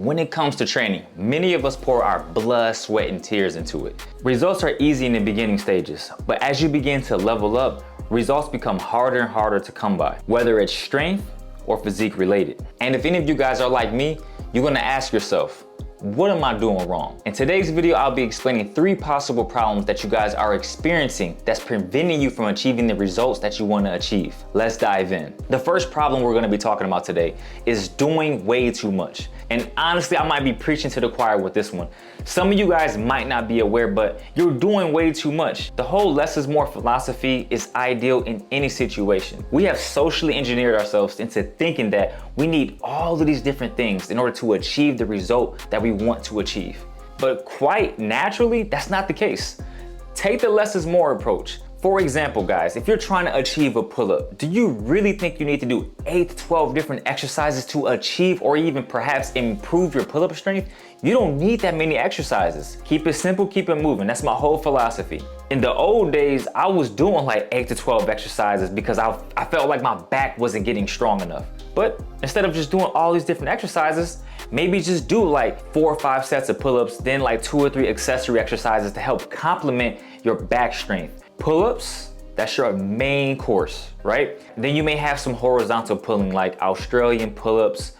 When it comes to training, many of us pour our blood, sweat, and tears into it. Results are easy in the beginning stages, but as you begin to level up, results become harder and harder to come by, whether it's strength or physique related. And if any of you guys are like me, you're gonna ask yourself, what am I doing wrong? In today's video, I'll be explaining 3 possible problems that you guys are experiencing that's preventing you from achieving the results that you want to achieve. Let's dive in. The first problem we're going to be talking about today is doing way too much. And honestly, I might be preaching to the choir with this one. Some of you guys might not be aware, but you're doing way too much. The whole less is more philosophy is ideal in any situation. We have socially engineered ourselves into thinking that we need all of these different things in order to achieve the result that we want to achieve. But quite naturally, that's not the case. Take the less is more approach. For example, guys, if you're trying to achieve a pull-up, do you really think you need to do 8 to 12 different exercises to achieve or even perhaps improve your pull-up strength? You don't need that many exercises. Keep it simple, keep it moving. That's my whole philosophy. In the old days, I was doing like 8 to 12 exercises because I felt like my back wasn't getting strong enough. But instead of just doing all these different exercises, maybe just do like 4 or 5 sets of pull-ups, then like 2 or 3 accessory exercises to help complement your back strength. Pull-ups, that's your main course, right? Then you may have some horizontal pulling like Australian pull-ups,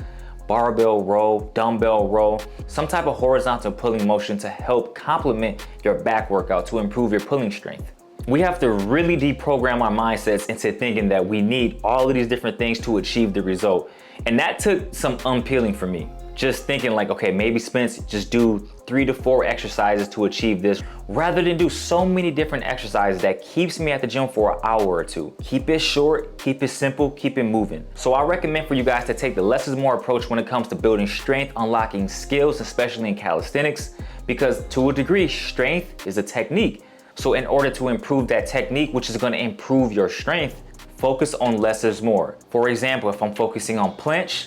barbell row, dumbbell row, some type of horizontal pulling motion to help complement your back workout to improve your pulling strength. We have to really deprogram our mindsets into thinking that we need all of these different things to achieve the result. And that took some unpeeling for me. Just thinking like, okay, maybe Spence, just do 3 to 4 exercises to achieve this, rather than do so many different exercises that keeps me at the gym for an hour or 2. Keep it short, keep it simple, keep it moving. So I recommend for you guys to take the less is more approach when it comes to building strength, unlocking skills, especially in calisthenics, because to a degree, strength is a technique. So in order to improve that technique, which is going to improve your strength, focus on less is more. For example, if I'm focusing on planche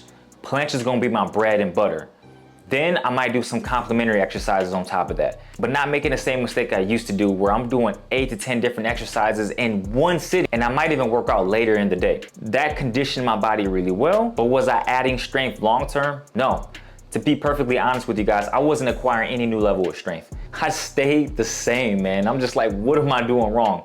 is going to be my bread and butter. Then I might do some complementary exercises on top of that, but not making the same mistake I used to do where I'm doing 8 to 10 different exercises in one sitting, and I might even work out later in the day. That conditioned my body really well, but was I adding strength long term? No. To be perfectly honest with you guys, I wasn't acquiring any new level of strength. I stayed the same, man. I'm just like, what am I doing wrong?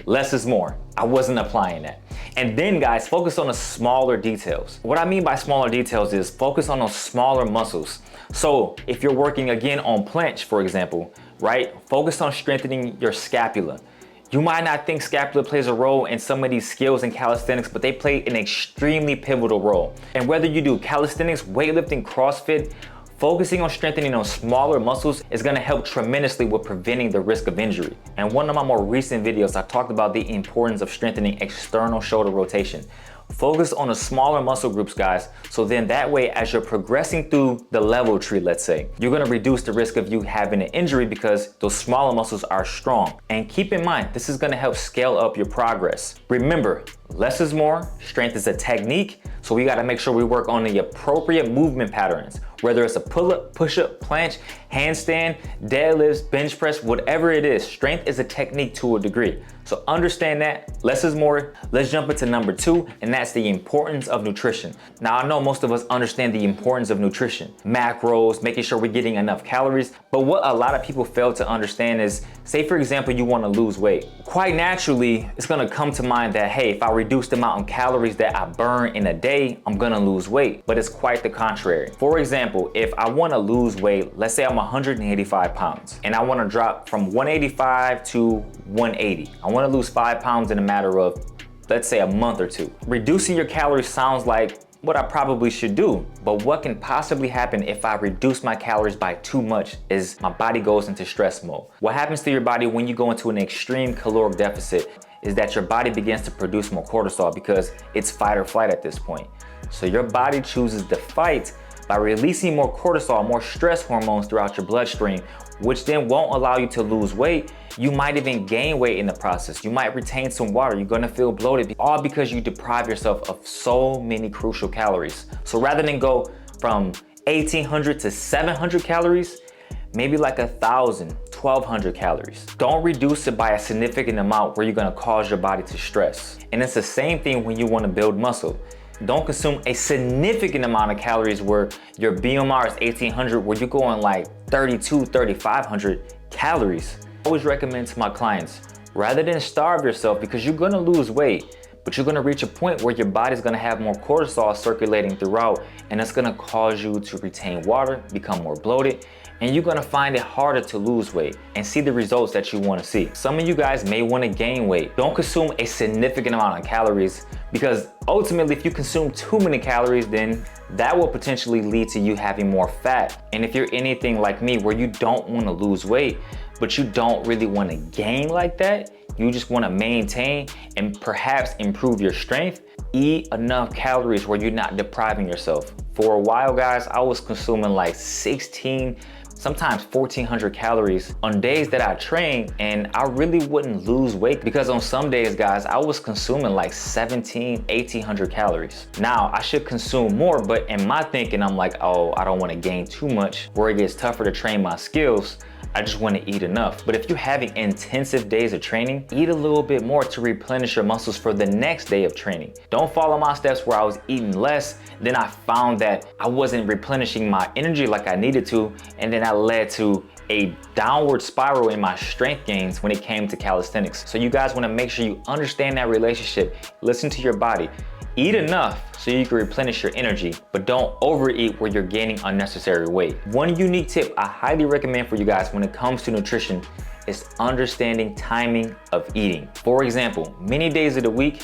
Less is more. I wasn't applying that. And then guys, focus on the smaller details. What I mean by smaller details is focus on those smaller muscles. So if you're working again on planche, for example, right? Focus on strengthening your scapula. You might not think scapula plays a role in some of these skills in calisthenics, but they play an extremely pivotal role. And whether you do calisthenics, weightlifting, CrossFit, focusing on strengthening those smaller muscles is gonna help tremendously with preventing the risk of injury. And one of my more recent videos, I talked about the importance of strengthening external shoulder rotation. Focus on the smaller muscle groups, guys, so then that way as you're progressing through the level tree, let's say, you're gonna reduce the risk of you having an injury because those smaller muscles are strong. And keep in mind, this is gonna help scale up your progress. Remember, less is more, strength is a technique, so we gotta make sure we work on the appropriate movement patterns, whether it's a pull-up, push-up, planche, handstand, deadlifts, bench press, whatever it is, strength is a technique to a degree. So understand that, less is more. Let's jump into number 2, and that's the importance of nutrition. Now, I know most of us understand the importance of nutrition, macros, making sure we're getting enough calories, but what a lot of people fail to understand is, say for example, you wanna lose weight. Quite naturally, it's gonna come to mind that, hey, if I reduce the amount of calories that I burn in a day, I'm gonna lose weight, but it's quite the contrary. For example, if I wanna lose weight, let's say I'm 185 pounds, and I wanna drop from 185 to 180. I wanna lose 5 pounds in a matter of, let's say, a month or 2. Reducing your calories sounds like what I probably should do, but what can possibly happen if I reduce my calories by too much is my body goes into stress mode. What happens to your body when you go into an extreme caloric deficit is that your body begins to produce more cortisol because it's fight or flight at this point. So your body chooses to fight by releasing more cortisol, more stress hormones throughout your bloodstream, which then won't allow you to lose weight. You might even gain weight in the process. You might retain some water. You're gonna feel bloated, all because you deprive yourself of so many crucial calories. So rather than go from 1,800 to 700 calories, maybe like 1,000, 1,200 calories. Don't reduce it by a significant amount where you're gonna cause your body to stress. And it's the same thing when you wanna build muscle. Don't consume a significant amount of calories where your BMR is 1800, where you're going like 3,500 calories. I always recommend to my clients, rather than starve yourself, because you're gonna lose weight, but you're gonna reach a point where your body's gonna have more cortisol circulating throughout, and it's gonna cause you to retain water, become more bloated, and you're gonna find it harder to lose weight and see the results that you wanna see. Some of you guys may wanna gain weight. Don't consume a significant amount of calories, because ultimately if you consume too many calories, then that will potentially lead to you having more fat. And if you're anything like me, where you don't wanna lose weight, but you don't really wanna gain like that, you just wanna maintain and perhaps improve your strength, eat enough calories where you're not depriving yourself. For a while, guys, I was consuming like 16, sometimes 1,400 calories on days that I train, and I really wouldn't lose weight, because on some days, guys, I was consuming like 1,800 calories. Now, I should consume more, but in my thinking, I'm like, oh, I don't wanna gain too much where it gets tougher to train my skills. I just want to eat enough. But if you're having intensive days of training, eat a little bit more to replenish your muscles for the next day of training. Don't follow my steps where I was eating less, then I found that I wasn't replenishing my energy like I needed to, and then that led to a downward spiral in my strength gains when it came to calisthenics. So you guys want to make sure you understand that relationship. Listen to your body. Eat enough so you can replenish your energy, but don't overeat where you're gaining unnecessary weight. One unique tip I highly recommend for you guys when it comes to nutrition is understanding timing of eating. For example, many days of the week,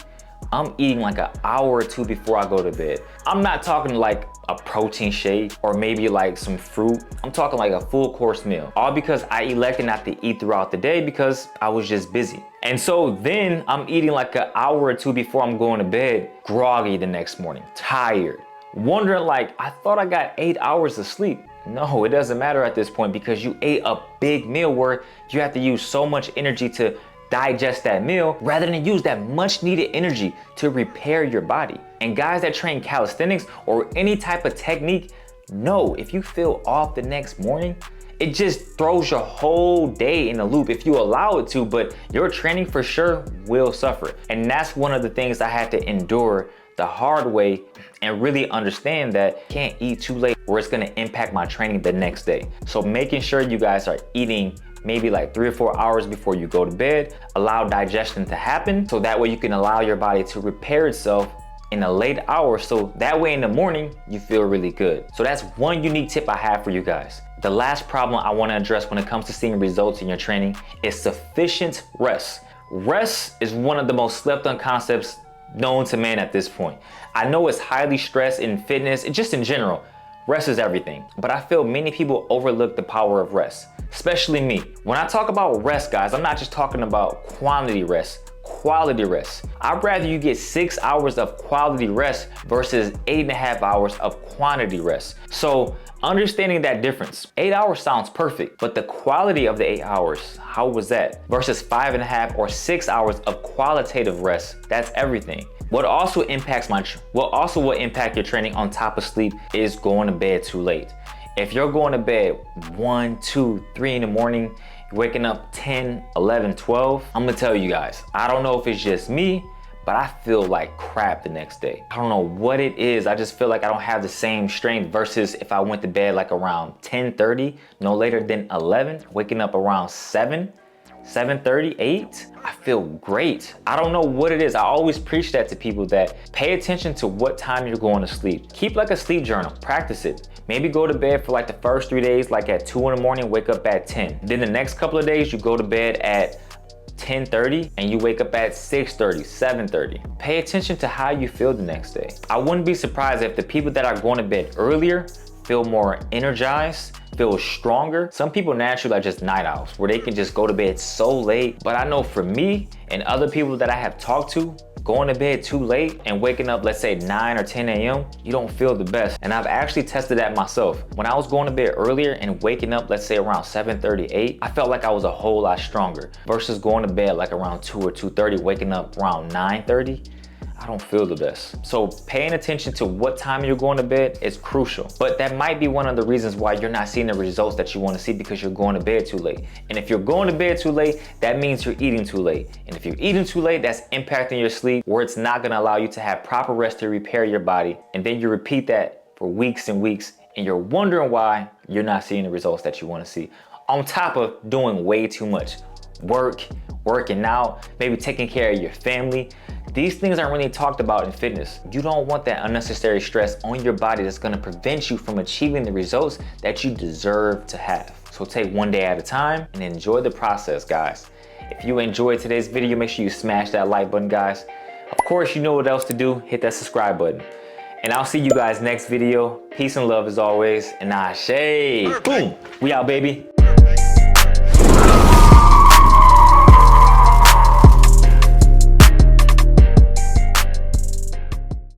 I'm eating like an hour or two before I go to bed. I'm not talking like a protein shake or maybe like some fruit. I'm talking like a full course meal. All because I elected not to eat throughout the day because I was just busy. And so then I'm eating like an hour or two before I'm going to bed, groggy the next morning, tired, wondering like, I thought I got 8 hours of sleep. No, it doesn't matter at this point, because you ate a big meal where you have to use so much energy to digest that meal rather than use that much needed energy to repair your body. And guys that train calisthenics or any type of technique, know if you feel off the next morning, it just throws your whole day in a loop if you allow it to, but your training for sure will suffer. And that's one of the things I had to endure the hard way, and really understand that I can't eat too late where it's gonna impact my training the next day. So making sure you guys are eating maybe like 3 or 4 hours before you go to bed, allow digestion to happen, so that way you can allow your body to repair itself in a late hour, so that way in the morning you feel really good. So that's one unique tip I have for you guys. The last problem I want to address when it comes to seeing results in your training is sufficient rest. Rest is one of the most slept on concepts known to man at this point. I know it's highly stressed in fitness, just in general. Rest is everything, but I feel many people overlook the power of rest, especially me. When I talk about rest, guys, I'm not just talking about quantity rest, quality rest. I'd rather you get 6 hours of quality rest versus 8.5 hours of quantity rest. So understanding that difference, 8 hours sounds perfect, but the quality of the 8 hours, how was that? Versus 5.5 or 6 hours of qualitative rest, that's everything. What also impacts will impact your training on top of sleep is going to bed too late. If you're going to bed 1, 2, 3 in the morning, waking up 10, 11, 12, I'm gonna tell you guys, I don't know if it's just me, but I feel like crap the next day. I don't know what it is. I just feel like I don't have the same strength versus if I went to bed like around 10:30, no later than 11, waking up around 7:30, 8, I feel great. I don't know what it is. I always preach that to people, that pay attention to what time you're going to sleep. Keep like a sleep journal, practice it. Maybe go to bed for like the first 3 days, like at 2 in the morning, wake up at 10. Then the next couple of days, you go to bed at 10:30 and you wake up at 6:30, 7:30. Pay attention to how you feel the next day. I wouldn't be surprised if the people that are going to bed earlier feel more energized, feel stronger. Some people naturally are just night owls where they can just go to bed so late. But I know for me and other people that I have talked to, going to bed too late and waking up, let's say 9 or 10 a.m., you don't feel the best. And I've actually tested that myself. When I was going to bed earlier and waking up, let's say around 7:30, 8, I felt like I was a whole lot stronger versus going to bed like around 2 or 2:30, waking up around 9:30. I don't feel the best. So paying attention to what time you're going to bed is crucial. But that might be one of the reasons why you're not seeing the results that you want to see, because you're going to bed too late. And if you're going to bed too late, that means you're eating too late. And if you're eating too late, that's impacting your sleep, where it's not going to allow you to have proper rest to repair your body. And then you repeat that for weeks and weeks, and you're wondering why you're not seeing the results that you want to see. On top of doing way too much work, working out, maybe taking care of your family. These things aren't really talked about in fitness. You don't want that unnecessary stress on your body that's gonna prevent you from achieving the results that you deserve to have. So take one day at a time and enjoy the process, guys. If you enjoyed today's video, make sure you smash that like button, guys. Of course, you know what else to do. Hit that subscribe button. And I'll see you guys next video. Peace and love as always. And ashe. Boom. We out, baby.